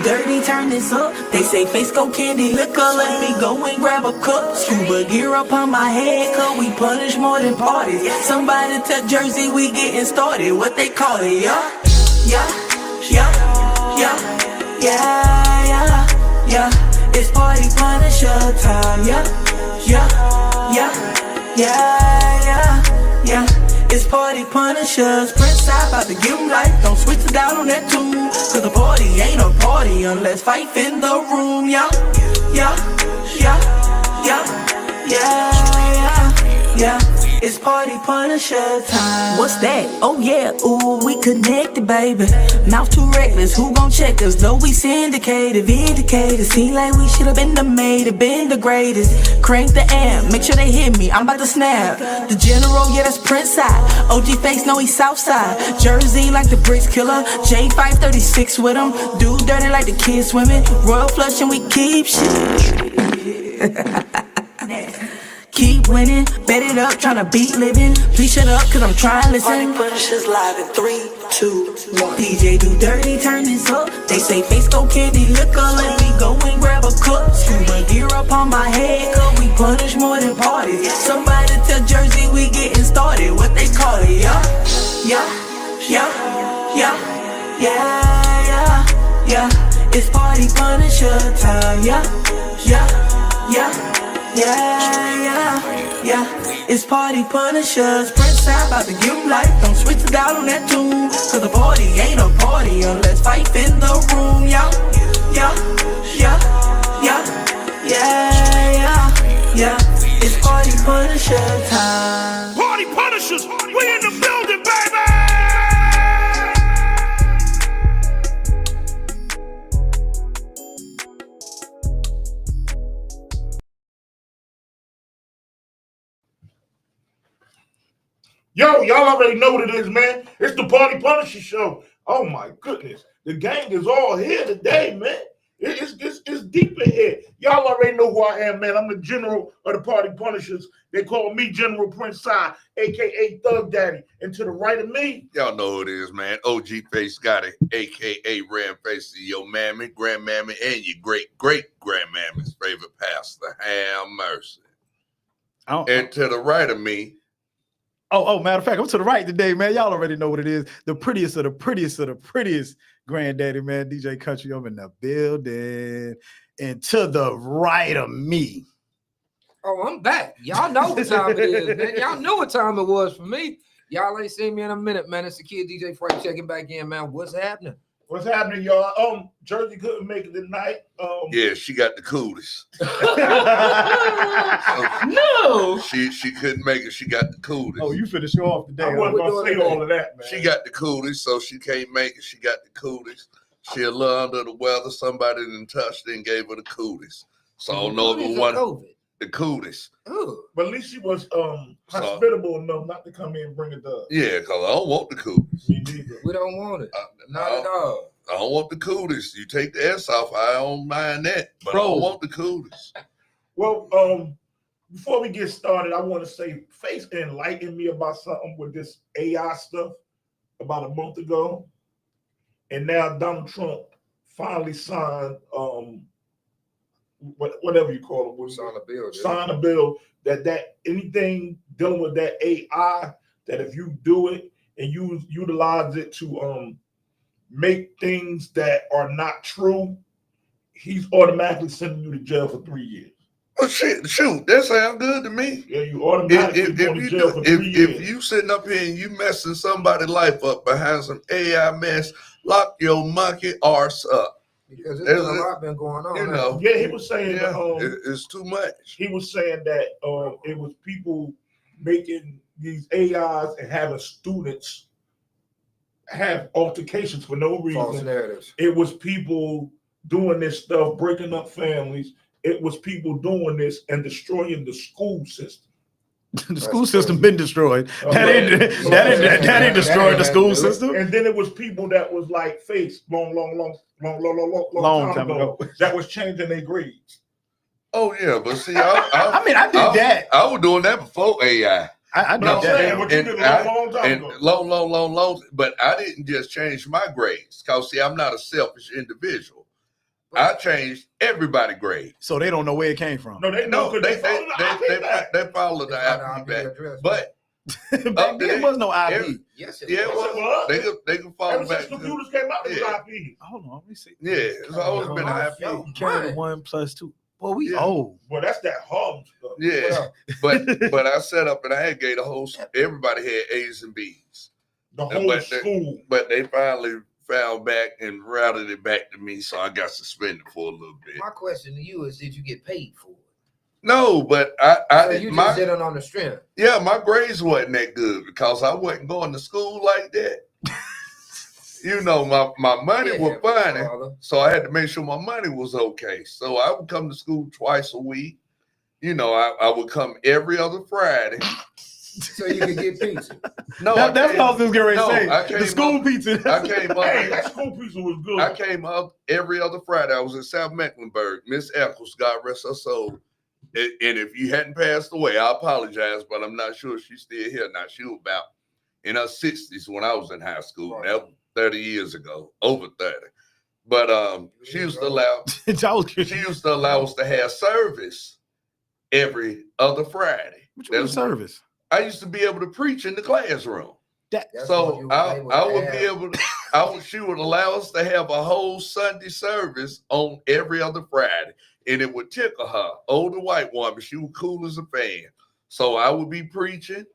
do dirty, turn this up. They say face go candy liquor, let me go and grab a cup. Scuba gear up on my head, cause we punish more than parties. Somebody tell Jersey we getting started, what they call it, yeah? Yeah. It's party punisher time, yeah. It's party punishers. Prince I about to give 'em life. Don't switch it down on that tune. Cause the party ain't a party unless fife in the room, yeah. It's party punisher time. What's that? Oh yeah, ooh, we connected, baby. Mouth too reckless, who gon' check us? Though we syndicated, vindicated. Seem like we should've been the made it, been the greatest. Crank the amp, make sure they hit me, I'm about to snap. The general, yeah, that's Prince side. OG face, know he's Southside. Jersey like the Bricks killer. J536 with him. Do dirty like the kids swimming. Royal flush and we keep shit. Keep winning, bet it up, tryna beat living. Please shut up, cause I'm trying to listen. Party punishers live in 3, 2, 1. DJ do dirty, turn this up. They say face go candy liquor, let me go and grab a cup. Scuba gear up on my head, cause we punish more than parties. Somebody tell Jersey we getting started, what they call it, yeah. It's party punisher time, yeah. It's party punishers. Prince I about to give 'em life. Don't switch it down on that tune. Cause the party ain't a party unless fife in the room, yeah. It's party punisher time. Party punishers, we in the building, baby! Yo, y'all already know what it is, man. It's the Party Punisher Show. Oh my goodness, the gang is all here today, man. It's deep in here. Y'all already know who I am, man. I'm the general of the Party Punishers. They call me General Prince Sai, aka Thug Daddy. And to the right of me, y'all know who it is, man. OG Face got it, aka Ram Face, your mammy, grandmammy, and your great grandmammy's favorite pastor, have mercy. And to the right of me. Oh, matter of fact, I'm to the right today, man. Y'all already know what it is. The prettiest of the prettiest granddaddy, man. DJ Country, I'm in the building. And to the right of me. Oh, I'm back. Y'all know what time it is, man. Y'all know what time it was for me. Y'all ain't seen me in a minute, man. It's the kid DJ Frank checking back in, man. What's happening? What's happening, y'all? Jersey couldn't make it tonight. Yeah, she got the coolest. No, she couldn't make it. She got the coolest. Oh, you finna show off today. I wasn't gonna say all of that, man. She got the coolest, so she can't make it. She got the coolest. She a little under the weather. Somebody didn't touch it and gave her the coolest. So I don't know if it was the coolest. Ooh. But at least she was hospitable enough not to come in and bring it up. Yeah, because I don't want the coolest. Me neither. We don't want it. Not at all. I don't want the coolest. You take the S off, I don't mind that. But I don't want the coolest. Well, before we get started, I want to say Face enlightened me about something with this AI stuff about a month ago. And now Donald Trump finally signed whatever you call it, sign a bill that anything dealing with that AI, that if you do it and utilize it to make things that are not true, he's automatically sending you to jail for 3 years. Oh shit! Shoot, that sounds good to me. Yeah, you automatically going to jail for 3 years. If you sitting up here and you messing somebody's life up behind some AI mess, lock your monkey arse up. Because there's a lot been going on. You know. Yeah, he was saying it's too much. He was saying that it was people making these AIs and having students have altercations for no reason. False narratives. It was people doing this stuff, breaking up families. It was people doing this and destroying the school system. The school system been destroyed. That ain't destroyed the school system. And then it was people that was like Face long time ago that was changing their grades. Oh yeah, but see, I did that. I was doing that before AI. I did that. What you did a long time ago. Long. But I didn't just change my grades. Cause see, I'm not a selfish individual. I changed everybody's grade. So they don't know where it came from. No, they know No, because they followed the IP back. address. But Back then, there was no IP. yes, yeah, was. they can follow Ever back. since computers came out, it was Yeah. IP. Hold on, let me see. Yeah, it's always been an IP. Yo, Carry man. 1 + 2. Well, we Yeah. old. Well, that's that Harlem stuff. Yeah, but I set up and I had gave the whole. Everybody had A's and B's, The whole But school. but they finally found back and routed it back to me, so I got suspended for a little bit. My question to you is, did you get paid for it? No, but So I you just my did it on the strength. yeah, my grades wasn't that good because I wasn't going to school like that. You know, my money was funny, father. so I had to make sure my money was okay. So I would come to school twice a week. You know, I would come every other Friday. So you could get pizza. No, That's what I was just getting ready to no, say. I The came school up- pizza. I came up. Hey, that school pizza was good. I came up every other Friday. I was in South Mecklenburg. Miss Eccles, God rest her soul. And if you hadn't passed away, I apologize, but I'm not sure she's still here now. She was about in her 60s when I was in high school. Right. That was 30 years ago, over 30. But she used to allow us to have service every other Friday. What you mean service? I used to be able to preach in the classroom. That's So what you was able to I would have. be able to, she would allow us to have a whole Sunday service on every other Friday. And it would tickle her, older white woman. She was cool as a fan. So I would be preaching.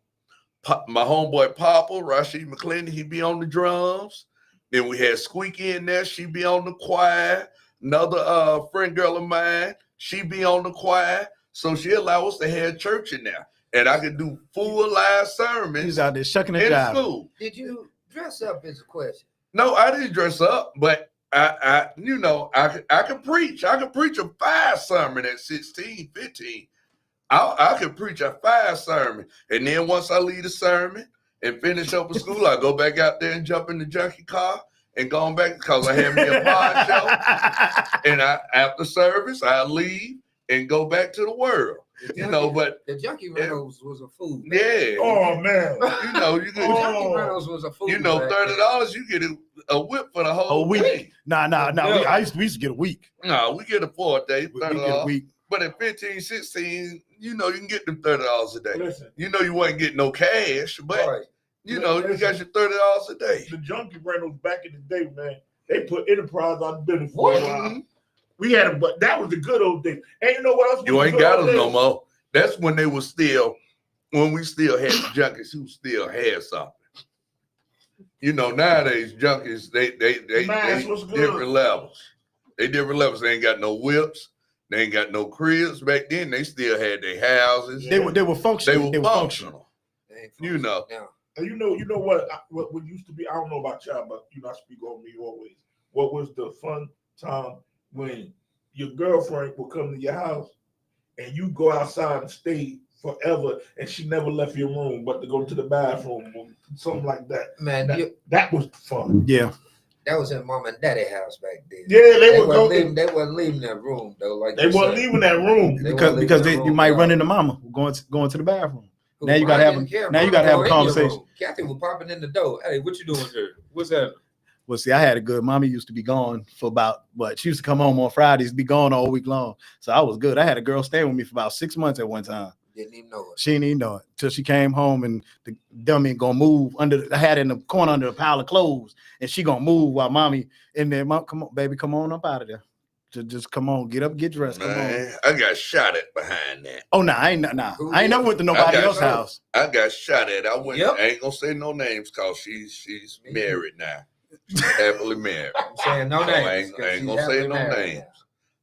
My homeboy Papa, Rashid McClendon, he'd be on the drums. Then we had Squeaky in there. She'd be on the choir. Another friend girl of mine, she'd be on the choir. So she allowed us to have church in there. And I could do full live sermons He's out there shucking in and jiving. school. Did you dress up as a question? No, I didn't dress up, but I could preach. I could preach a 5 sermon at 16, 15. I could preach a 5 sermon. And then once I leave the sermon and finish up with school, I go back out there and jump in the junkie car and go on back because I had me a pod show. And after service, I leave and go back to the world. You know, but the Junkie Reynolds was a fool. yeah. Oh man. You know, you The could, Junkie Reynolds was a fool. you know, back $30, you get a whip for the whole A week. day. Nah. Yeah. We used to get a week. No, we get it for a day, We get a $30. week. But at 15, 16, you know, you can get them $30 a day. Listen, You know, you wasn't getting no cash, but then. Right. you know, you got your $30 a day. the Junkie Reynolds back in the day, man, they put Enterprise on business for a What? while. We had them, but that was the good old days. And you know what else? You was ain't the got good them no old more. That's when they was still, when we still had the junkies who still had something. You know, nowadays junkies, they Mass was good. different levels. They different levels. They ain't got no whips. They ain't got no cribs. Back then, they still had their houses. They were functional. They were functional. They ain't You know. now. And you know what used to be, I don't know about y'all, but I speak on me always. What was the fun time when your girlfriend would come to your house and you go outside and stay forever and she never left your room but to go to the bathroom or something like that. Man, That was fun. Yeah. that was in mom and daddy house back then. Yeah, they would go. They wasn't leaving that room though. Like They you wasn't said. leaving that room. They Because won't because leave they, that you room, might no. run into mama going to the bathroom. Who, Now you gotta I have didn't care. now you Mama gotta have a go in your conversation. room. Kathy was popping in the door. Hey, what you doing here? What's happening? Well, see, I had a good mommy used to be gone for about she used to come home on Fridays, be gone all week long. So I was good. I had a girl staying with me for about 6 months at one time. Didn't even know it. She didn't even know it till she came home and the dummy gonna move I had it in the corner under a pile of clothes and she gonna move while mommy in there. Mom, come on, baby, come on up out of there. Just come on, get up, get dressed. Come on. Man, I got shot at behind that. Oh no, I ain't I ain't never went to nobody got else's you. house. I got shot at. I went. Yep. I ain't gonna say no names because she's Me married now. She's happily married. I'm saying no So names. I ain't gonna say no names.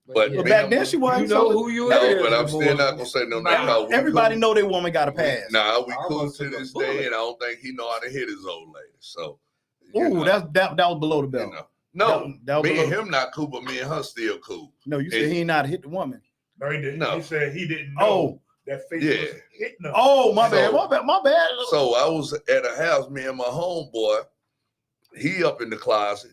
But But me- back then she You wasn't. know So who you No, is. but I'm still boy. not gonna say no Nah. name. 'cause we everybody cool. know they woman got a pass. Nah, we I cool almost to took a this bullet. day, and I don't think he know how to hit his old lady. So, you Ooh, know, that was below the you belt. know. No, that was me and below- him not cool, but me and her still cool. No, you said Hey. he ain't not hit the woman. No, he didn't. No. He said he didn't know Oh, that face Yeah. was hitting him. oh, my So- bad, my bad. So I was at a house, me and my homeboy. He up in the closet.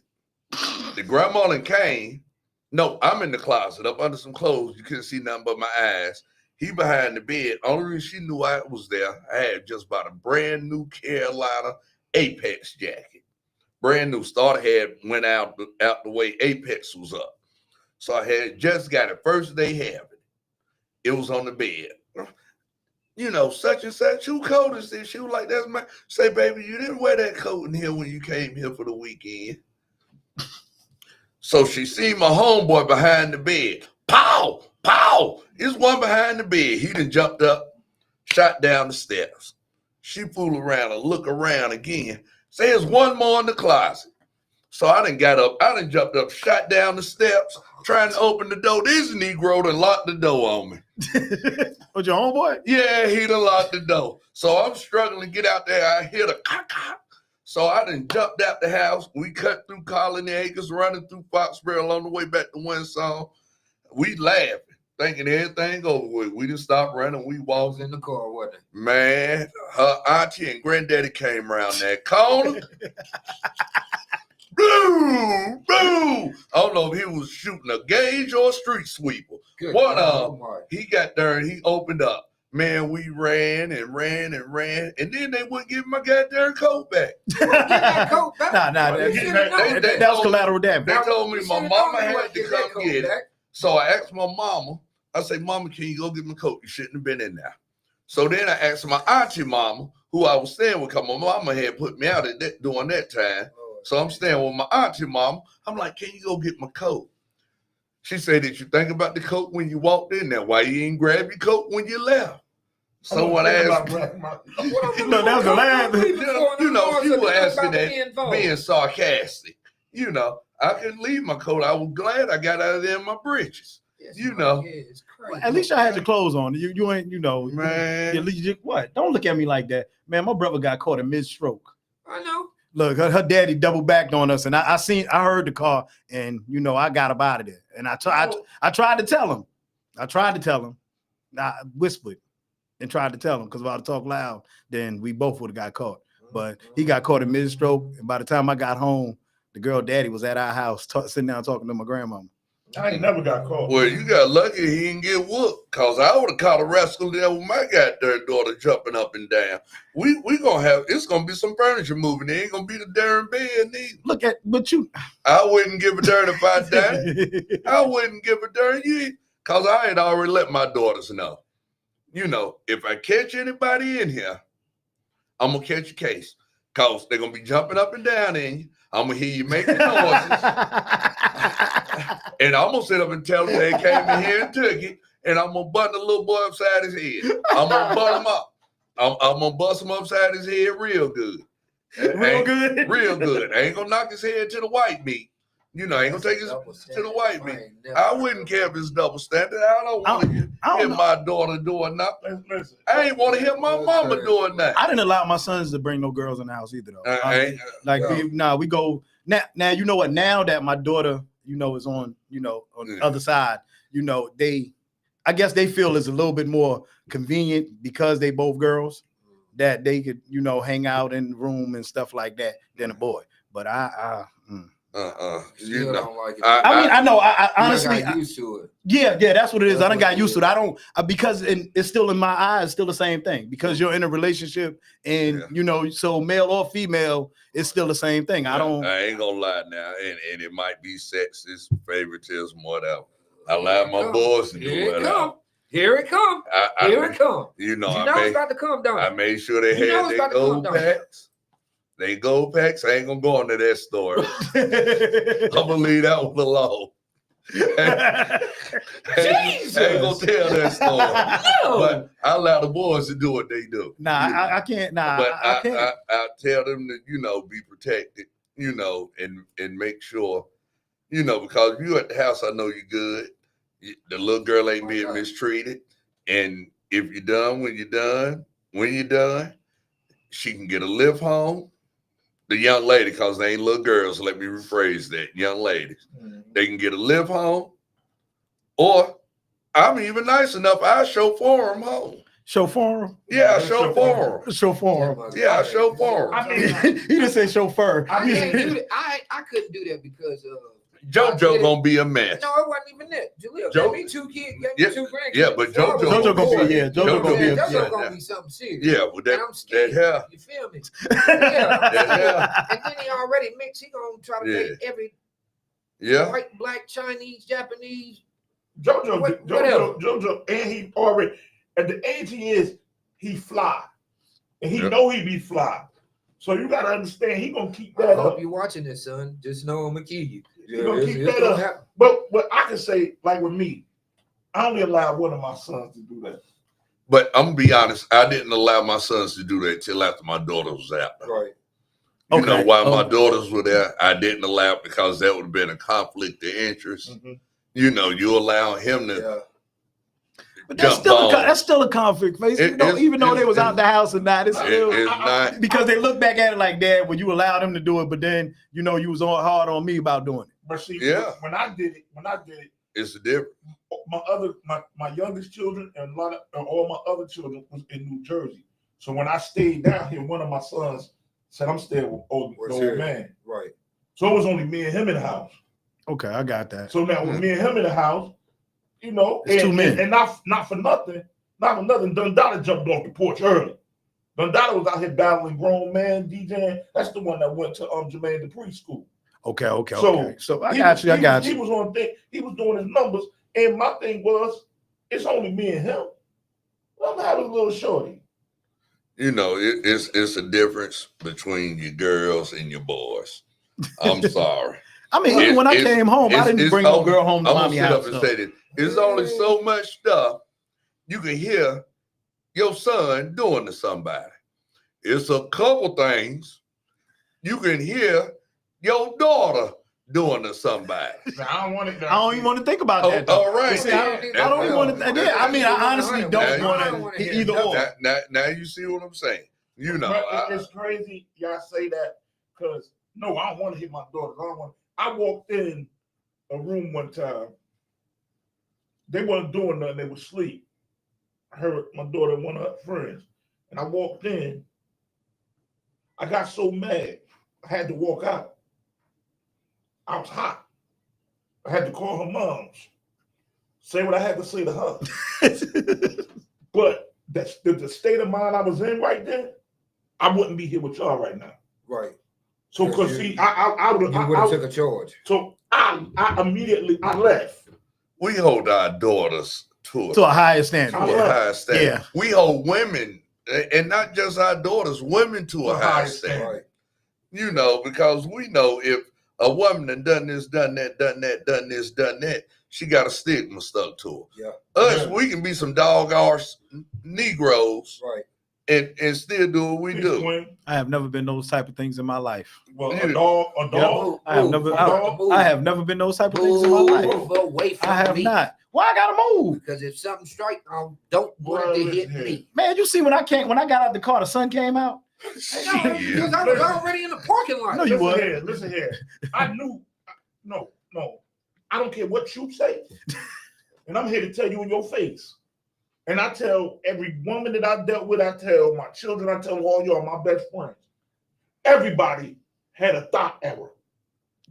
The grandmother came. No, I'm in the closet up under some clothes. You couldn't see nothing but my eyes. He behind the bed. Only reason she knew I was there, I had just bought a brand new Carolina Apex jacket. Brand new. Starter had went out the way Apex was up. So I had just got it. First day having it. It was on the bed. You know, such and such. Who coat is this? She was like, that's my. Say, baby, you didn't wear that coat in here when you came here for the weekend. So she seen my homeboy behind the bed. Pow! Pow! There's one behind the bed. He done jumped up, shot down the steps. She fool around and look around again. Say there's one more in the closet. So I done got up. I done jumped up, shot down the steps, trying to open the door. This Negro done locked the door on me. Was your homeboy? Yeah, he done locked the door. So I'm struggling to get out there. I hear the cock. So I done jumped out the house. We cut through Colony Acres, running through Foxborough on the way back to Winsong. We laughing, thinking everything over with. We didn't stop running. We walked in the car, wasn't it? Man, her auntie and granddaddy came around that corner. Boo! Boo! I don't know if he was shooting a gauge or a street sweeper. Good One God, he got there and he opened up. Man, we ran and ran and ran, and then they wouldn't give my goddamn coat back. That coat back? Nah, that was collateral damage. They told me my mama had to come get it. Back. So I asked my mama, I said, Mama, can you go get my coat? You shouldn't have been in there. So then I asked my auntie mama, who I was staying with, because my mama had put me out at that, during that time. So I'm staying with my auntie mama. I'm like, can you go get my coat? She said, did you think about the coat when you walked in there? Why you didn't grab your coat when you left? So when I asked, that was the last. You were asking that, being sarcastic. You know, I couldn't leave my coat. I was glad I got out of there in my britches. Yes, you know. It's crazy. Well, at least I had your clothes on. You ain't, Man. What? Don't look at me like that. Man, my brother got caught in mid-stroke. I know. Look, her daddy double backed on us, and I heard the car, and I got up out of there. And I tried to tell him. I whispered and tried to tell him, because if I would talk loud, then we both would have got caught. But he got caught in mid-stroke, and by the time I got home, the girl daddy was at our house sitting down talking to my grandmama. I ain't never got caught. Well, you got lucky he didn't get whooped, because I would have caught a rascal there with my goddamn daughter jumping up and down. We gonna have, it's gonna be some furniture moving. There ain't gonna be the darn bed neither. Look at, but you. I wouldn't give a darn if I died. I wouldn't give a darn, because I had already let my daughters know. If I catch anybody in here, I'm gonna catch a case, because they're gonna be jumping up and down in you. I'm gonna hear you making noises. And I'm gonna sit up and tell them they came in here and took it, and I'm gonna button the little boy upside his head. I'm gonna butt him up. I'm gonna bust him upside his head real good. Real good? Real good. I ain't gonna knock his head to the white meat. I ain't gonna take his to the white meat. I wouldn't care if it's double standard. I don't want to hear my daughter doing nothing. Listen, I ain't want to hear my mama doing that. I didn't allow my sons to bring no girls in the house either, though. We go now. You know what? Now that my daughter, is on, on the other side, I guess they feel it's a little bit more convenient because they both girls, that they could, hang out in the room and stuff like that than a boy. But Still don't like it. I know. I honestly got used to it. Yeah, that's what it is. I done got used to it. is. I don't because it's still in my eyes, still the same thing. Because you're in a relationship, and so male or female, it's still the same thing. I ain't gonna lie now, and it might be sexist, favoritism, whatever. I allow my boys to do whatever. Here it come. Here it come. It's got to come down. I made sure they had their gold packs. They gold packs. I ain't gonna go into that story. I'm gonna leave that one alone. Jesus. I ain't gonna tell that story. No. But I allow the boys to do what they do. I can't. But I can't. I tell them to, be protected, and make sure, because if you at the house, I know you're good. The little girl ain't being mistreated. And if you're done, when you're done, she can get a lift home. The young lady, because they ain't little girls, let me rephrase that. Young ladies, they can get a lift home, or I'm even nice enough, I chauffeur them home. Chauffeur them? Yeah, I chauffeur them. Chauffeur them. Yeah, I chauffeur them. I mean, he just said chauffeur. I can't do that. I couldn't do that because JoJo gonna be a mess. No, it wasn't even that. Jaleel gave me 2 kids, gave me 2 grandkids. Yeah, but JoJo gonna be JoJo gonna be something serious. Yeah, with that, and I'm scared. hair. You feel me? Yeah. That hair. And then he already mixed. He gonna try to take Yeah. White, black, Chinese, Japanese. JoJo, Whatever. JoJo, and he already at the age he is, he fly, and he Yep. know he be fly. So you gotta understand, he gonna keep I that hope up. you're watching this, son. Just know I'm gonna kill you. He gonna keep it's that gonna up. happen. But what I can say, like with me, I only allow one of my sons to do that. But I'm gonna be honest, I didn't allow my sons to do that till after my daughter was out. Right. You know, Okay. while my daughters were there, I didn't allow it because that would have been a conflict of interest. Mm-hmm. You know, you allow him to Yeah. But that's jump still on. that's still a conflict, face. Even though they was out the house or not, it's still It's not. because they look back at it like, Dad, well, you allowed him to do it, but then you know you was on hard on me about doing it. But see, Yeah. when I did it, It's a difference. my youngest children and all my other children was in New Jersey. So when I stayed down here, one of my sons said, "I'm staying with the old man." Right. So it was only me and him in the house. Okay, I got that. So now with me and him in the house, you know, It's two men. and not for nothing, Dundada jumped off the porch early. Dundada was out here battling grown man, DJing. That's the one that went to Jermaine Dupri school. Okay. So, So I got you. He was on thing. He was doing his numbers, and my thing was, it's only me and him. I'm having a little shorty. You know, it's a difference between your girls and your boys. I'm sorry. I mean, even when I came home, I didn't bring no girl home to I'm gonna mommy sit house. up and so. say this. There's only so much stuff you can hear your son doing to somebody. It's a couple things you can hear your daughter doing to somebody. I don't want it. I don't even want to think about that. Though. All right. See, I don't even want to. Yeah, I mean, I honestly don't want to either or. Now you see what I'm saying. You know, It's crazy y'all say that because no, I don't want to hit my daughters. I walked in a room one time. They weren't doing nothing. They were asleep. I heard my daughter and one of her friends, and I walked in. I got so mad, I had to walk out. I was hot. I had to call her moms, say what I had to say to her. But that's the state of mind I was in right then. I wouldn't be here with y'all right now. Right. So, because see, I would You would have took a charge. So I immediately left. we hold our daughters to To a higher standard. a higher standard. Yeah. We hold women, and not just our daughters, women to a higher standard. Right. You know, because we know if a woman done this, done that, done that, she got a stigma stuck to her. Yeah. Us, we can be some dog arse Negroes Right. and still do what we do. Twin. I have never been those type of things in my life. Well, Yeah. a dog. I have never been those type of things in my life. Move away from I have me. not. Why I gotta move? Because if something strikes, I don't want it to hit me. Man, you see when I got out the car, the sun came out. No, because I was already in the parking lot. No, you Listen would. here, listen here. I knew. No. I don't care what you say, and I'm here to tell you in your face. And I tell every woman that I dealt with, I tell my children, I tell all y'all, my best friends. Everybody had a thought error.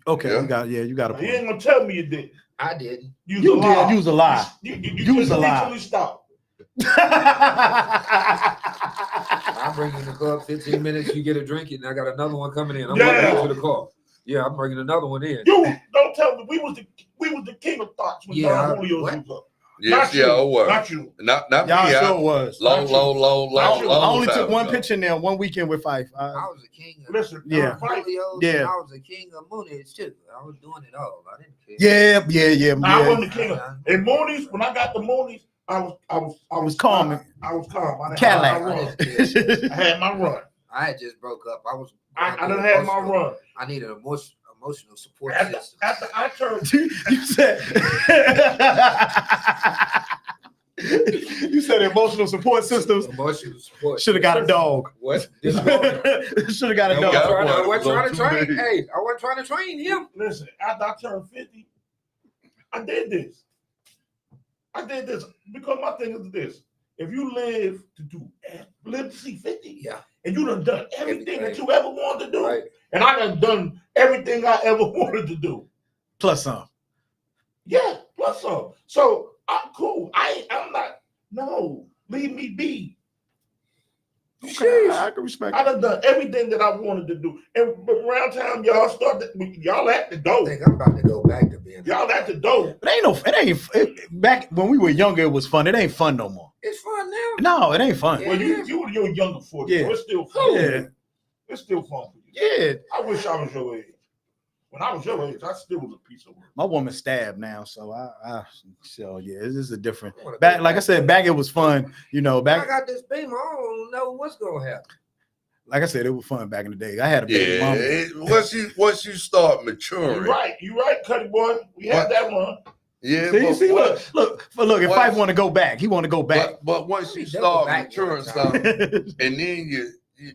Okay, Yeah. you got a You point. ain't gonna tell me you didn't. I didn't. You You did use a lie. You Use a lie. literally stop. I'm bringing the club 15 minutes. You get a drink, and I got another one coming in. I'm Yeah. going to the car. Yeah, I'm bringing another one in. You don't tell me we was the king of thoughts when Yeah, Don Julio what? was up. Yes, Not you. yeah, it was. Not you. Not Y'all me. sure was. Long I only time took one ago. picture in there one weekend with Fife. I was a king of Listen, Yeah. fight. Julios, Yeah. and I was a king of Moonies too. I was doing it all. I didn't care. Yeah. I wasn't the king of. And Mooney's, when I got the Mooney's, I was calm. I was calm. I Cadillac. I had my run. I had just broke up. I done had my run. I needed emotional support After system. I turned, You said you said emotional support systems. Emotional support. Should have got a dog. What? Should have got a Yeah, dog. got I wasn't trying to Too train. big. Hey, I wasn't trying to train him. listen, after I turned 50, I did this. Because my thing is this. If you live to see 50, Yeah. and you done everything that Everything. you ever wanted to do, Right. and I done everything I ever wanted to do. Plus some. Yeah, plus some. So I'm cool. I'm not. No, leave me be. Okay, I can respect I that. done done everything that I wanted to do. And but around time y'all started, y'all at the I door. think I'm about to go back to being. Y'all at the door. But back when we were younger, it was fun. It ain't fun no more. It's fun now. No, it ain't fun. Yeah. Well, you're younger for you. Yeah. It's still fun. Yeah. It's still fun for you. Yeah. I wish I was your age. When I was your age, I still was a piece of work. My woman stabbed now, so so yeah, this is a different. I wanna go Back, like I said, back it was fun. You know, I back got this beamer. I don't know what's gonna happen. like I said, it was fun back in the day. I had a baby Yeah, mama. once you start maturing, You right, Cuddy boy. We had that one. yeah. See, but look. If Once- Fife want to go back, he want to go back. but once you Let me double start back maturing one time. something, and then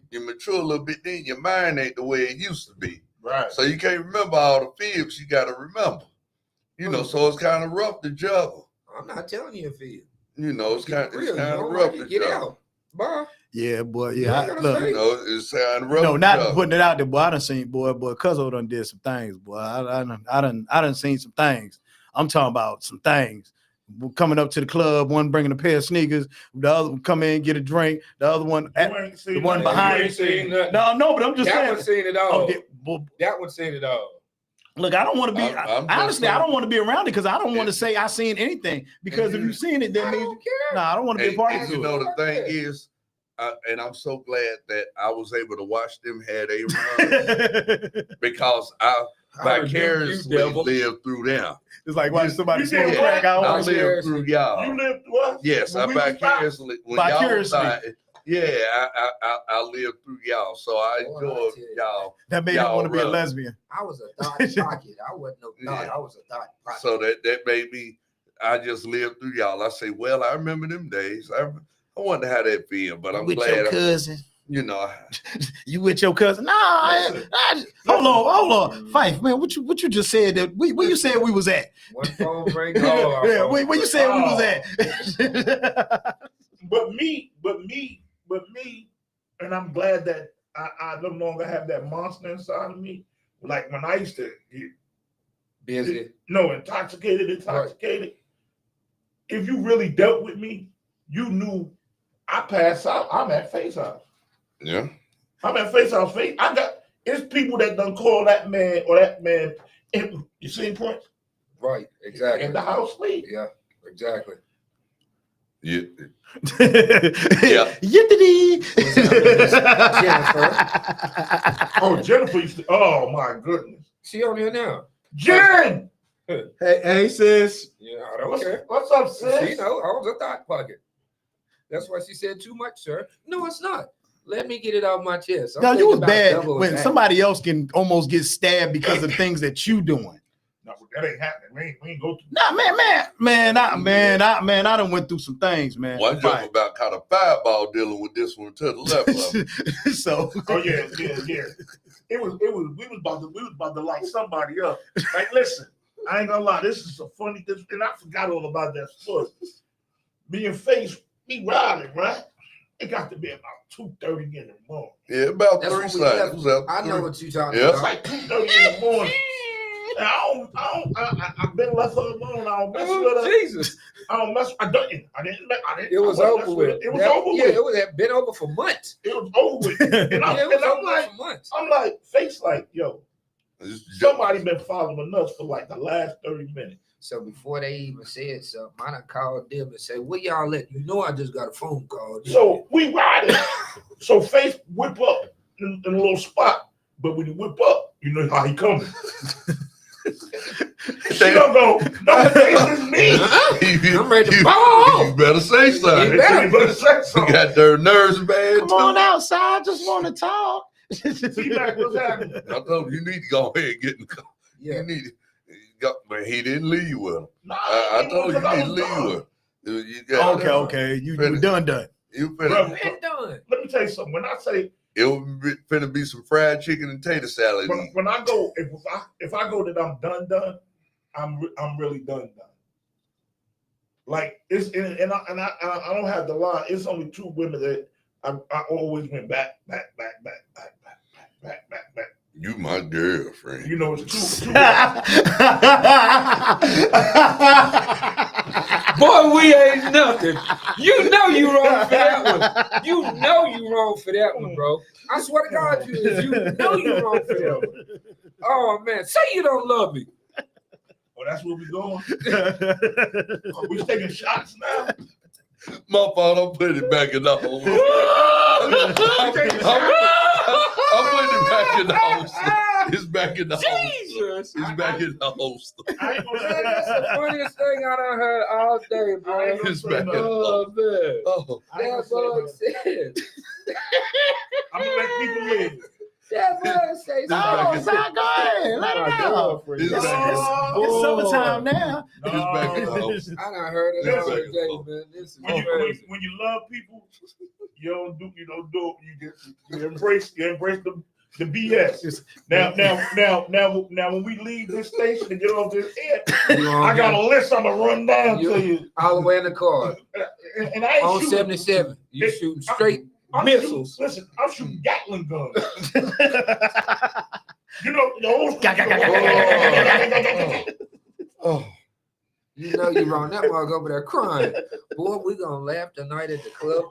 you mature a little bit, then your mind ain't the way it used to be. Right. So you can't remember all the fibs you got to remember. You know, so it's kind of rough to juggle. I'm not telling you if it. You know, it's kind of You don't rough like to it, get juggle. out. Bye. Yeah, boy. You Yeah, ain't gotta look. say. You know, it's kind of rough. No, to not juggle. putting it out there, boy. I done seen, boy, Cuzzo done did some things, boy. I done seen some things. I'm talking about some things. Coming up to the club, one bringing a pair of sneakers, the other one come in, get a drink, the other one, You ain't seen the one nothing. behind- You ain't seen nothing. no, but I'm just That saying. one seen it all. Okay, well, That one seen it all. look, I don't want to be. I'm just Honestly, I saying. don't want to be around it because I don't want to say I seen anything. Because if you've seen it, that I means don't care. I don't want to be a part And of you it. know, the thing is, and I'm so glad that I was able to watch them had a run because I vicariously devil. lived through them. It's like watching somebody You smoke did crack. I I don't lived live. through y'all. You lived what? Yes, I When we was vicariously. When Vicariously. y'all died, yeah, I lived through y'all, so I Boy, I enjoyed tell you. y'all. That made me Y'all want to be a run. lesbian. I was a thought pocket. I wasn't no thought. Yeah. I was a thought pocket. So that made me. I just lived through y'all. I say, well, I remember them days. I wonder how that feel, but I'm with glad. your cousin. You know, You with your cousin? Nah, hold on, Fife, man. What you just said that where you said we was at? One phone ring. Yeah, where you said we was at? But me, and I'm glad that I no longer have that monster inside of me. Like when I used to get Busy. intoxicated. If you really dealt with me, you knew I pass out. I'm at Face House. yeah. I'm at Face House. It's people that done call that man or that man. You seen Prince Right. Exactly. in the house league. Yeah. Exactly. Yeah. Yeah. Oh, Jennifer used to. Oh my goodness, She on here now. Jen. Hey, sis. Yeah. I don't care. What's up, She sis? know I was a thought pocket. That's why she said too much, sir. No, it's not. Let me get it off my chest. I'm Now you thinking was about bad double when attack. somebody else can almost get stabbed because of things that you doing. No, that ain't happening. We ain't go through. Nah, I done went through some things, man. One joke about caught a fireball dealing with this one to the left of him. So Oh yeah. We was about to light somebody up. Like, listen, I ain't gonna lie. This is a funny thing, and I forgot all about that story. Me and Face, we riding, right? It got to be about 2:30 in the morning. Yeah, about That's 3 when we sides. left. It was out I know three. what you talking Yeah. It's about. like 2:30 in the morning. And I've been left her alone. I don't mess with Oh, her. Jesus. I don't mess. I didn't. It was I wasn't over messing with. her. It was That- over yeah, with. it was had been over for months. It was over with. And Yeah, I'm, it was and I'm over like, for months. I'm like, Face, like, yo, It's just- somebody been following us for like the last 30 minutes. So before they even said something, I done called them and said, "Where y'all at? You know, I just got a phone call." So we riding. So Face whip up in a little spot. But when you whip up, you know how he coming. She don't go, no, Face is me. I'm ready to ball. You better say something. You better. You better say You something. got their nerves bad come too. on outside, just want to talk. T-Mac, what's happening? I told him you need to go ahead and get in the car. Yeah. You need to go, but he didn't leave with him. Nah, I told you because I you need to was leave done. with him. You got Okay. You done. You Bro, finna, Been done. let me tell you something. When I say it will finna be some fried chicken and tater salad. when I go, if I go that I'm done, I'm really done. Like it's and I don't have the line. It's only two women that I always went back. You my girlfriend. You know, it's two. Boy, we ain't nothing. You know you wrong for that one. You know you wrong for that one, bro. I swear to God, you know you wrong for that one. Oh man, say you don't love me. Oh, that's where we going. Oh, we taking shots now. My fault, I'm putting it back in the hole. I'm putting it back in the holster. It's back in the holster. It's back in the holster. I ain't gonna say Man, that's that. the funniest thing I done heard all day, bro. It's back in the Oh holster. man. Oh, I ain't That gonna bug say said. I'm gonna let people live. That bug say No, back in- son, go ahead. Let it out. It's It's back in- summertime now. It's back in the holster. I done heard it all Listen. day, man. This is When crazy. you love people, you don't do you embrace the BS. Now when we leave this station and get off this air, You I got a list I'm gonna run down to you. all the way in the car. And I ain't On shooting. 77. You It- shooting straight I'm missiles. Shooting, listen, I'm shooting Gatling guns. You know, the old Oh, You know you wrong. That mug over there crying. Boy, we gonna laugh tonight at the club.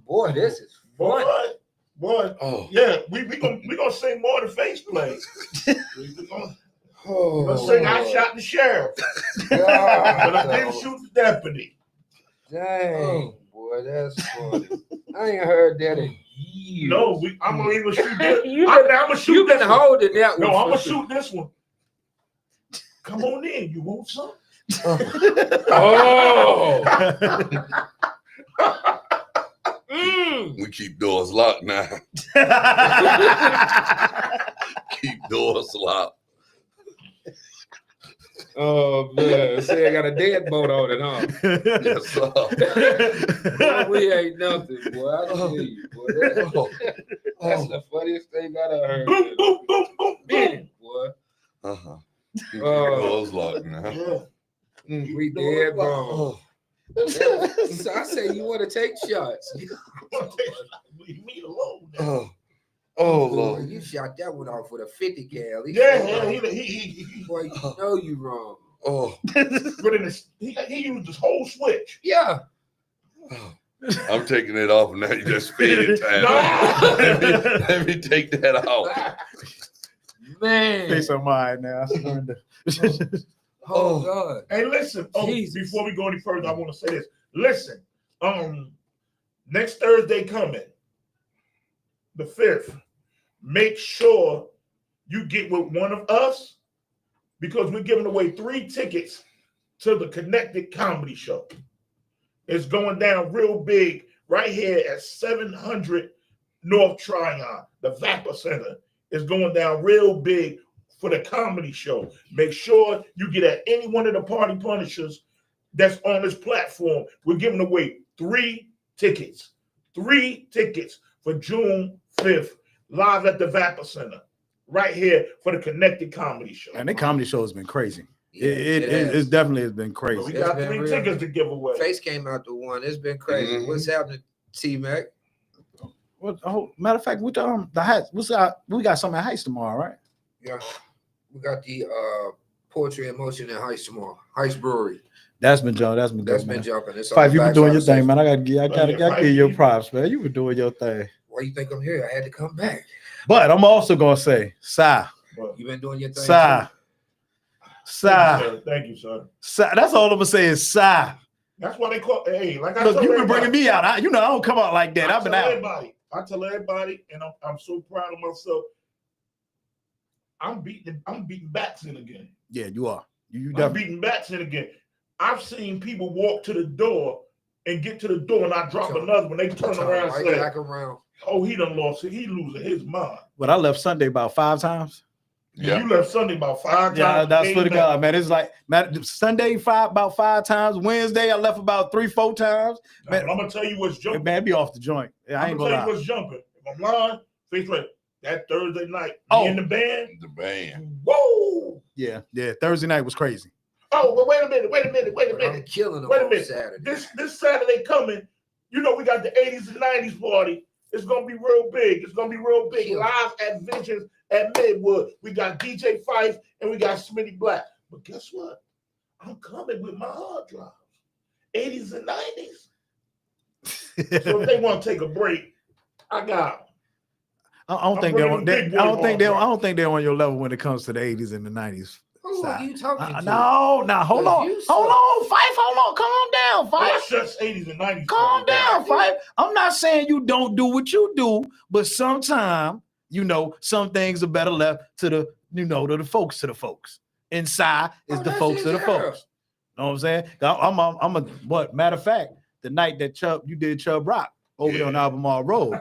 Boy, this is boy, fun. boy. oh, Yeah, we gonna sing more than face play. We gonna oh. sing I shot the sheriff, but I didn't shoot the deputy. Dang, boy, that's funny. I ain't heard that in years. No, I'm gonna even shoot this. You I'm gonna shoot You've been this one. holding that one. No, I'm gonna for- shoot this one. Come on in. You want some? Oh. We keep doors locked now. Keep doors locked. Oh man, say I got a deadbolt on it, huh? Yes, sir. Boy, we ain't nothing, boy. I tell you, boy. That's the funniest thing I done heard. Boom, boom, boom, boom, Man, boom. boy. Uh-huh. Keep Oh. doors locked now. Yeah. We dead wrong. Oh, So I say you want to take shots. Leave me alone. now. oh, oh, Boy, Lord. you shot that one off with a 50 cal. Yeah, he Boy, you know you wrong. Oh, put in his, he used this whole switch. Yeah. oh. I'm taking it off now. You just feeding time. No. Let me take that off. Man. Peace of mind now. I surrender. Oh, God. Hey, listen. Oh, Jesus. before we go any further, I want to say this. Listen, next Thursday coming, the 5th, make sure you get with one of us because we're giving away 3 tickets to the Connected Comedy Show. It's going down real big right here at 700 North Tryon, the Vapor Center. It's going down real big for the comedy show. Make sure you get at any one of the Party Punishers that's on this platform. We're giving away 3 tickets. 3 tickets for June 5th, live at the Vapor Center, right here for the Connected Comedy Show. And the comedy show has been crazy. Yeah, It's definitely has been We crazy. got It's been 3 real. tickets to give away. Face came out the one. It's been crazy. Mhm. What's happening, T-Mac? What, matter of fact, the Heights. We got something at Heights tomorrow, right? Yeah. We got the Poetry in Motion at Heights tomorrow. Heights Brewery. That's been jumping. That's been That's good, been man. jumping. It's on Fife, the you been back doing side your of the thing, man. I gotta Yeah, give you your Fife, props, man. You were doing your thing. Why you think I'm here? I had to come back. But I'm also gonna say, Sigh. But- You been doing your thing. Sigh. Sigh. Thank you, sir. Sigh. That's all I'm gonna say is sigh. That's why they call. Hey, like I Look, told you've been everybody, bringing me out. I don't come out like that. I've been out. I tell everybody, and I'm so proud of myself. I'm beating backs in again. Yeah, you are. You I'm definitely. beating backs in again. I've seen people walk to the door and get to the door, and I drop another when they turn around and Right say, back around. "Oh, he done lost it. He losing his mind." But I left Sunday about 5 times. Yeah. You left Sunday about 5 Yeah, times. that's for the Amen. God, man. It's like Sunday about 5 times. Wednesday I left about 3-4 times. Now, Man, I'm gonna tell you what's Hey, jumping. man, be off the joint. Yeah, I ain't I'm gonna gonna tell you lie. what's jumping. If I'm lying, face right. That Thursday night, Oh. me and the band. The band. Whoa! Yeah. Thursday night was crazy. Oh, but wait a minute. I'm killing them Wait a on minute. Saturday. This Saturday coming, you know we got the 80s and 90s party. It's gonna be real big. It's gonna be real big. Sure. Live at Visions at Midwood. We got DJ Fife and we got Smitty Black. But guess what? I'm coming with my hard drives. 80s and 90s. So if they want to take a break, I got. I don't think they're on your level when it comes to the 80s and the 90s. Who are you talking to? No, hold on, Fife, hold on, calm down, Fife. That's just 80s and 90s. Calm down, Fife. I'm not saying you don't do what you do, but sometimes, some things are better left to the, to the folks. Inside is the folks to the folks. Know what I'm saying? Matter of fact, the night that you did Chubb Rock over there on Albemarle Road,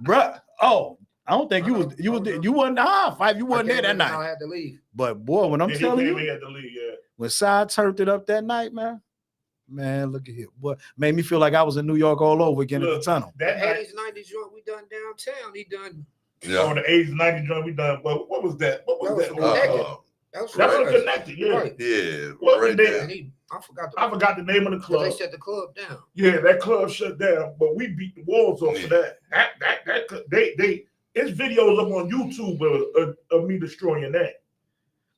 bruh. Oh, I don't think you wasn't Fife. You wasn't there that night. I had to leave. But boy, when I'm telling you, he had to leave, when Side turned it up that night, man, look at here. Boy, made me feel like I was in New York all over again in the tunnel. That 80s, 90s joint we done downtown. He done. Yeah. On the 80s, 90s joint we done. Well, what was that? What was that? That's Connected. Yeah. Right. Yeah. What right there? I forgot the name of the club. They shut the club down. Yeah, that club shut down, but we beat the walls off of that. It's videos up on YouTube of me destroying that.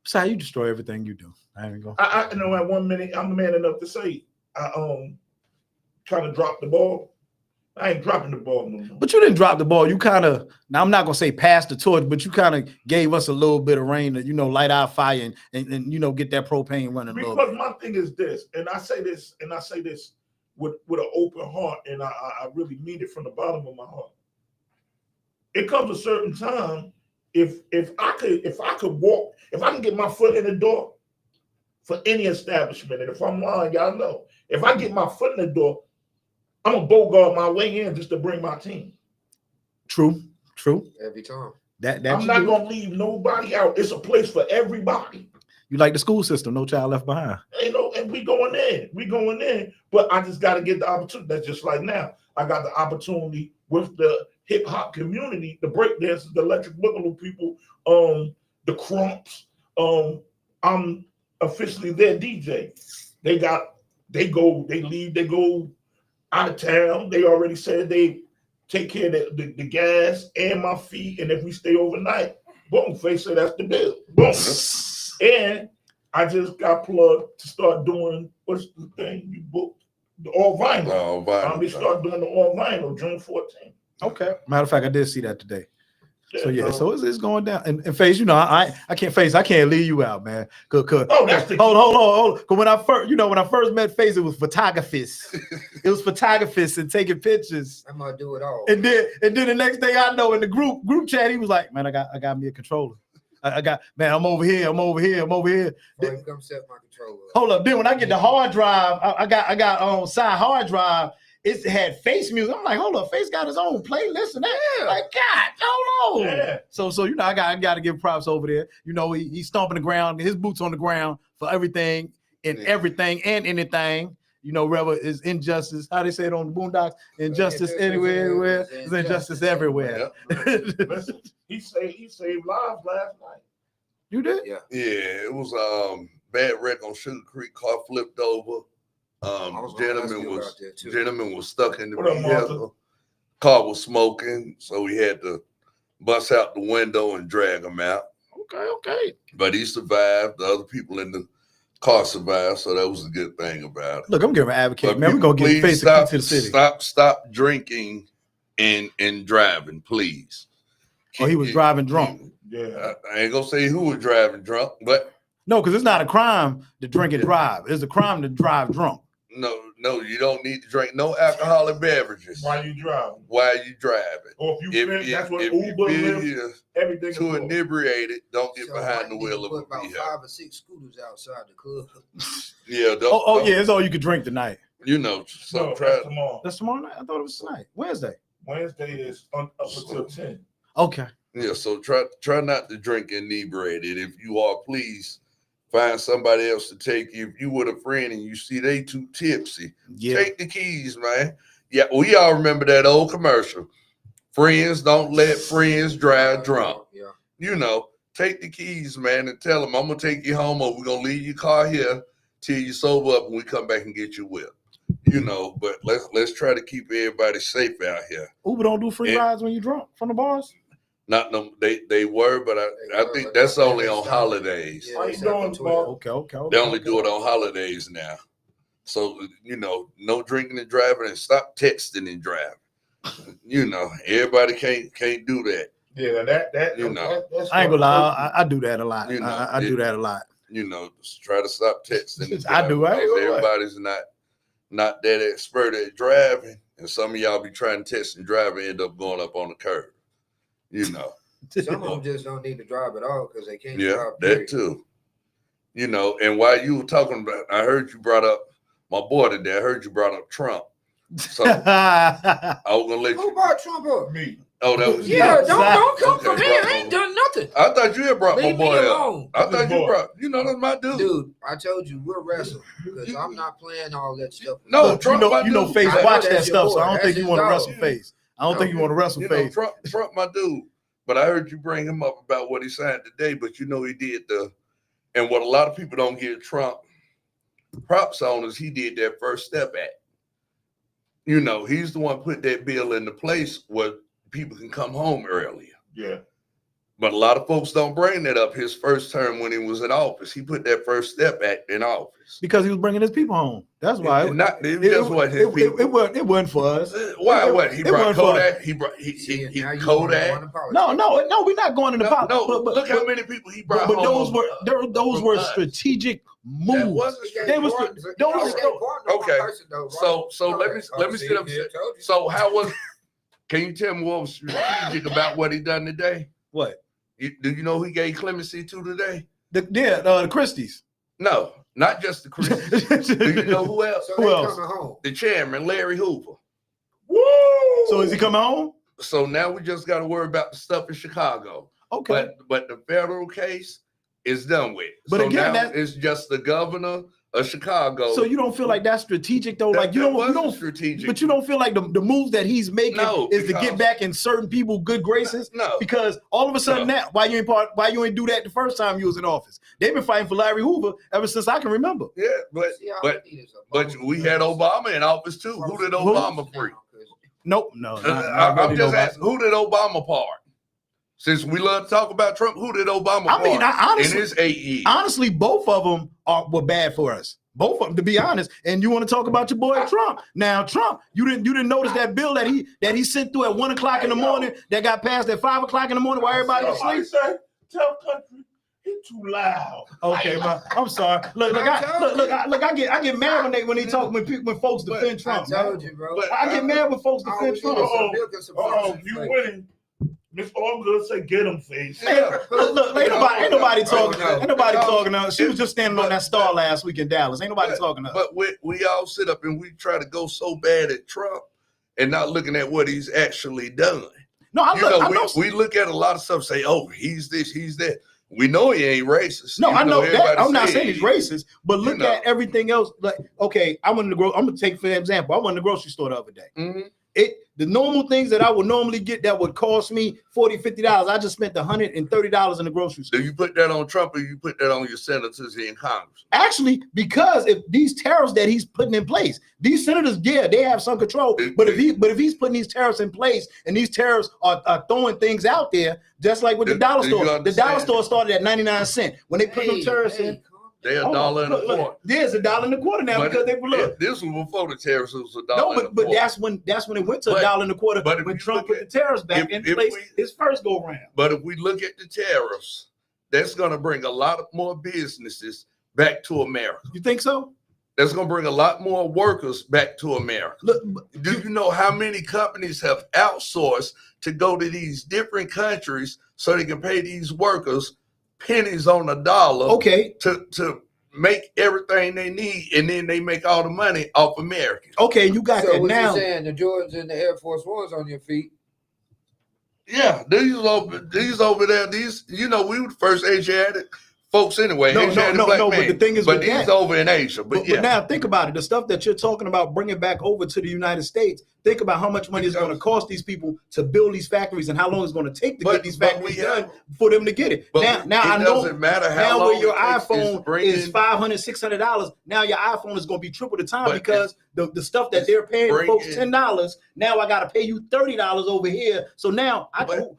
That's how you destroy everything you do. I ain't gonna. I know at 1 minute I'm man enough to say I kind of dropped the ball. I ain't dropping the ball no more. But you didn't drop the ball. You kind of, now I'm not gonna say passed the torch, but you kind of gave us a little bit of rain to light our fire and get that propane running. Because my thing is this, and I say this with an open heart, and I really mean it from the bottom of my heart. It comes a certain time, if I can get my foot in the door for any establishment, and if I'm lying, y'all know, if I get my foot in the door, I'm gonna bogart my way in just to bring my team. True. Every time. I'm not gonna leave nobody out. It's a place for everybody. You like the school system, no child left behind. And we going in. But I just gotta get the opportunity. That's just like now. I got the opportunity with the hip hop community, the breakdancers, the electric boogaloo people, the Crumps. I'm officially their DJ. They leave, they go out of town. They already said they take care of the gas and my fee, and if we stay overnight, boom, Face said that's the deal. Boom. And I just got plugged to start doing, what's the thing you booked? The all vinyl. We start doing the all vinyl June 14th. Okay. Matter of fact, I did see that today. So it's going down. And Face, I can't leave you out, man. Hold on. Cause when I first met Face, it was photographers. It was photographers and taking pictures. I'm gonna do it all. And then the next thing I know, in the group chat, he was like, "Man, I got me a controller. I'm over here. Then, come set my controller. Hold up. Then when I get the hard drive, I got side hard drive. It had Face music. I'm like, hold up, Face got his own playlist and that. Yeah. Like, God, hold on. Yeah. So I got to give props over there. He's stomping the ground, his boots on the ground for everything and anything. Whether it's injustice, how they say it on the Boondocks, injustice anywhere, there's injustice everywhere. Yeah. Listen, he saved lives last night. You did? Yeah, it was bad wreck on Sugar Creek. Car flipped over. Gentleman was stuck in the vehicle. Car was smoking, so we had to bust out the window and drag him out. Okay. But he survived. The other people in the car survived, so that was a good thing about it. Look, I'm giving an advocate, man. We're gonna get Face to the city. Stop drinking and driving, please. He was driving drunk. Yeah, I ain't gonna say who was driving drunk, but no, because it's not a crime to drink and drive. It's a crime to drive drunk. No, you don't need to drink no alcoholic beverages. While you driving. Or that's what Uber lives. Everything too inebriated. Don't get behind the wheel of a about 5 or 6 scooters outside the club. Yeah. Yeah, it's all you could drink tonight. That's tomorrow. That's tomorrow night. I thought it was tonight. Wednesday is up until 10. Okay. Yeah. So try not to drink inebriated. If you are, please find somebody else to take you. If you with a friend and you see they too tipsy, take the keys, man. Yeah, we all remember that old commercial. Friends don't let friends drive drunk. Yeah. Take the keys, man, and tell them, I'm going to take you home, or we're going to leave your car here till you sober up and we come back and get you whipped. But let's try to keep everybody safe out here. Uber don't do free rides when you drunk from the bars? Not no, they were, but I think that's only on holidays. How you doing, Paul? Okay. They only do it on holidays now. So, no drinking and driving, and stop texting and driving. Everybody can't do that. Yeah, that's I ain't gonna lie, I do that a lot. I do that a lot. Just try to stop texting and I do. driving, because everybody's not that expert at driving, and some of y'all be trying to text and drive and end up going up on the curb. Some of them just don't need to drive at all because they can't Yeah, drive. that too. And while you were talking about, I heard you brought up my boy today. I heard you brought up Trump. So I was gonna let Who you. brought Trump up? me. Oh, that was Yeah, you. don't come Okay, for me. bro. I ain't done nothing. I thought you had brought Leave my me boy up. alone. I thought you Boy. brought. That's my dude. Dude, I told you we'll wrestle because I'm not playing all that stuff. No, Look, Trump, my dude. Face I know watch that's that your stuff, so boy. I don't That's think you his want to dog. wrestle Face. I don't think you want to wrestle Face. Trump, my dude. But I heard you bring him up about what he signed today. But he did and what a lot of people don't give Trump props on is he did that First Step Act. He's the one put that bill into place where people can come home earlier. Yeah. But a lot of folks don't bring that up. His first term when he was in office, he put that First Step Act in office. Because he was bringing his people home. That's why. It wasn't for us. Why? What? He it brought wasn't for Kodak. He brought he Now you Kodak. wanna go into politics. No, we're not going into No, politics. look how many people he brought But home. those were us. strategic That moves. wasn't They was Okay. So let me sit up. So how was? Can you tell me what was strategic about what he done today? What? Do you know who he gave clemency to today? The Christies. No, not just the Christians. Do you know who else? So Who they else? coming home. The chairman, Larry Hoover. Woo! So is he coming home? So now we just got to worry about the stuff in Chicago. Okay. But the federal case is done with. But so again, now it's just the governor of Chicago. So you don't feel like that's strategic though? Like you don't strategic. But you don't feel like the move that he's making No, is to because- get back in certain people good graces? No. Because all of a sudden now, why you ain't do that the first time you was in office? They've been fighting for Larry Hoover ever since I can remember. Yeah, but we had Obama in office too. Who did Obama free? Nope, no. I'm just asking, who did Obama pardon? Since we love to talk about Trump, who did Obama pardon in his 8 years? Honestly, both of them were bad for us. Both of them, to be honest. And you want to talk about your boy Trump? Now, Trump, you didn't notice that bill that he sent through at 1 o'clock in the morning that got passed at 5 o'clock in the morning while everybody was asleep? Tell country he's too loud. Okay, I'm sorry. I get mad when they talk when folks defend Trump. I told you, bro. I get mad when folks defend Trump. You winning. Miss Allgood say get him, Face. Hey, look, ain't nobody talking. Ain't nobody talking to us. She was just standing on that star last week in Dallas. Ain't nobody talking to us. But we all sit up and we try to go so bad at Trump and not looking at what he's actually done. No, we look at a lot of stuff, say, oh, he's this, he's that. We know he ain't racist. No, I know that. I'm not saying he's he- racist, but look at everything else. Like, okay, I'm gonna take for example. I went to the grocery store the other day. Mhm. The normal things that I would normally get that would cost me $40, $50. I just spent $130 in the grocery store. Do you put that on Trump or you put that on your senators in Congress? Actually, because if these tariffs that he's putting in place, these senators, they have some control. But if he's putting these tariffs in place and these tariffs are throwing things out there, just like with the dollar store. The dollar store started at 99 cents. When they put them tariffs in, They're hold on, $1.25. look, there's $1.25 now But because they look. this was before the tariffs. It was $1.25. No, but that's when it went to $1.25. but if when you Trump look put the tariffs back in place, his first go round. But if we look at the tariffs, that's going to bring a lot of more businesses back to America. You think so? That's going to bring a lot more workers back to America. Look, Do you know how many companies have outsourced to go to these different countries so they can pay these workers pennies on the dollar? Okay. To make everything they need, and then they make all the money off Americans. Okay, you got So that what now. you saying? The Jordans and the Air Force Ones on your feet? Yeah, these over there. These, we were the first Asiatic folks anyway. No, Asiatic no, black no, men. but the thing is but with these that- over in Asia. But But now think about it. The stuff that you're talking about bringing back over to the United States, think about how much money it's going to cost these people to build these factories and how long it's going to take to get these factories done for them to get it. But Now it I know doesn't matter how now long where your it takes, iPhone it's bringing- is $500, $600, now your iPhone is going to be triple the time But because the stuff that they're paying folks $10, now I got to pay you $30 over here. So now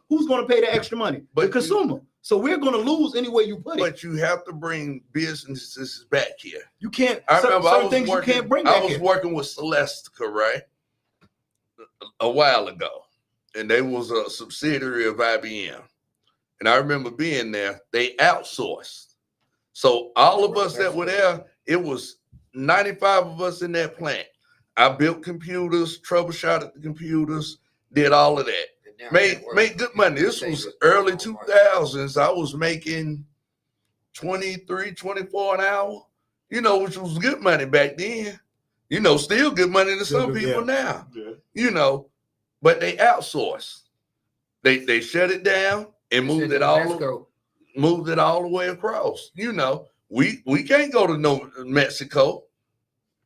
who's going to pay the extra money? The consumer. So we're going to lose any way you put it. But you have to bring businesses back here. You can't. I remember certain things you can't bring back I was here. working with Celestica, right, a while ago, and they was a subsidiary of IBM. And I remember being there. They outsourced. So all of us that were there, it was 95 of us in that plant. I built computers, troubleshotted the computers, did all of that. Made good money. This was early 2000s. I was making 23, 24 an hour, you know, which was good money back then. You know, still good money to some people now. Yeah. You know, but they outsourced. They shut it down and moved it all the way across. You know, we can't go to Mexico.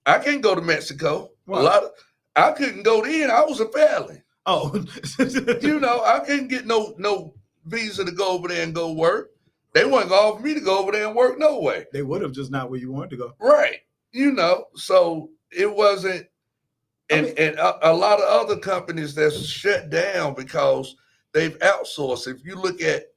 I can't go to Mexico. Wow. I couldn't go in. I was a felon. Oh, You know, I couldn't get no visa to go over there and go work. They weren't gonna offer me to go over there and work no way. they would have, just not where you wanted to go. Right. You know, so it wasn't, and a lot of other companies that's shut down because they've outsourced. If you look at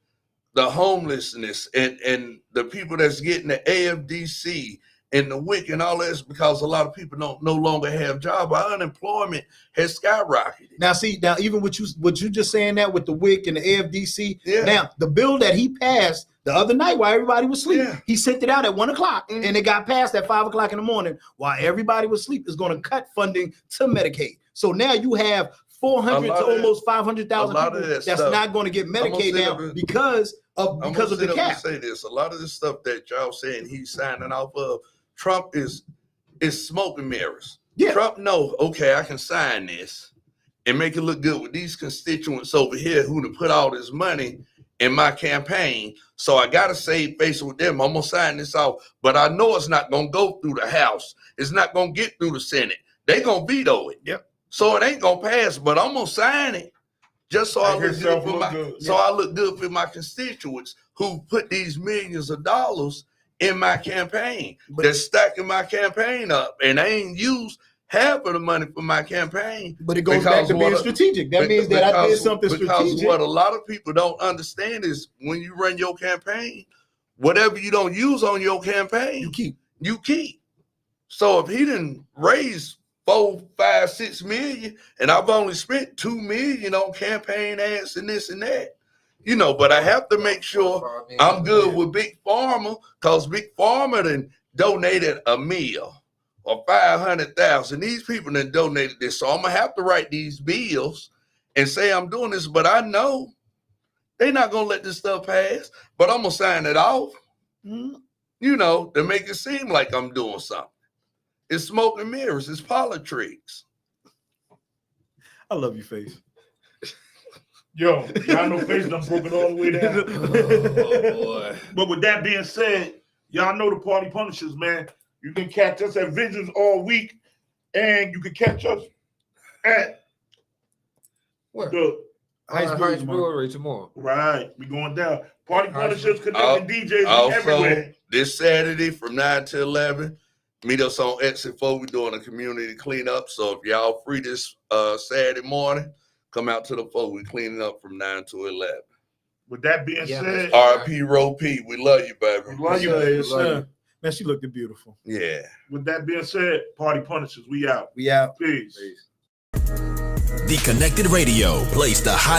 the homelessness and the people that's getting the AFDC and the WIC and all that's because a lot of people no longer have jobs. Our unemployment has skyrocketed. Now, see, even what you just saying that with the WIC and the AFDC. Yeah. Now, the bill that he passed the other night while everybody was asleep, he sent it out at 1 o'clock, and it got passed at 5 o'clock in the morning while everybody was asleep. Is going to cut funding to Medicaid. So now you have 400 to almost 500,000 people that's not going to get Medicaid now because of the cap. Say this: a lot of this stuff that y'all saying he's signing off of, Trump is smoke and mirrors. Yeah. Trump know, okay, I can sign this and make it look good with these constituents over here who to put all this money in my campaign. So I got to save face with them. I'm going to sign this off. But I know it's not going to go through the House. It's not going to get through the Senate. They're going to veto it. Yep. So it ain't going to pass, but I'm going to sign it just so I look good for my constituents who put these millions of dollars in my campaign. They're stacking my campaign up, and I ain't used half of the money for my campaign. But it goes back to being strategic. That means that I did something strategic. Because what a lot of people don't understand is when you run your campaign, whatever you don't use on your campaign, you keep. So if he didn't raise 4, 5, 6 million, and I've only spent 2 million on campaign ads and this and that, you know, but I have to make sure I'm good with Big Pharma, because Big Pharma then donated a meal or 500,000. These people then donated this. So I'm going to have to write these bills and say I'm doing this, but I know they're not going to let this stuff pass, but I'm going to sign it off, you know, to make it seem like I'm doing something. It's smoke and mirrors. It's politics. I love you, Face. Yo, y'all know Face done broken all the way down. Oh, boy. But with that being said, y'all know the Party Punishers, man. You can catch us at Visions all week, and you can catch us at the Heights Brewery tomorrow. Right, we going down. Party Punishers connecting DJs everywhere. This Saturday from 9 to 11, meet us on Exit 4. We're doing a community cleanup. So if y'all free this Saturday morning, come out to the 4. We're cleaning up from 9 to 11. With that being said, R.P. Ro P. We love you, baby. We love you, baby. Man, she looked beautiful. Yeah. With that being said, Party Punishers, we out. We out. Peace. The Connected Radio plays the hot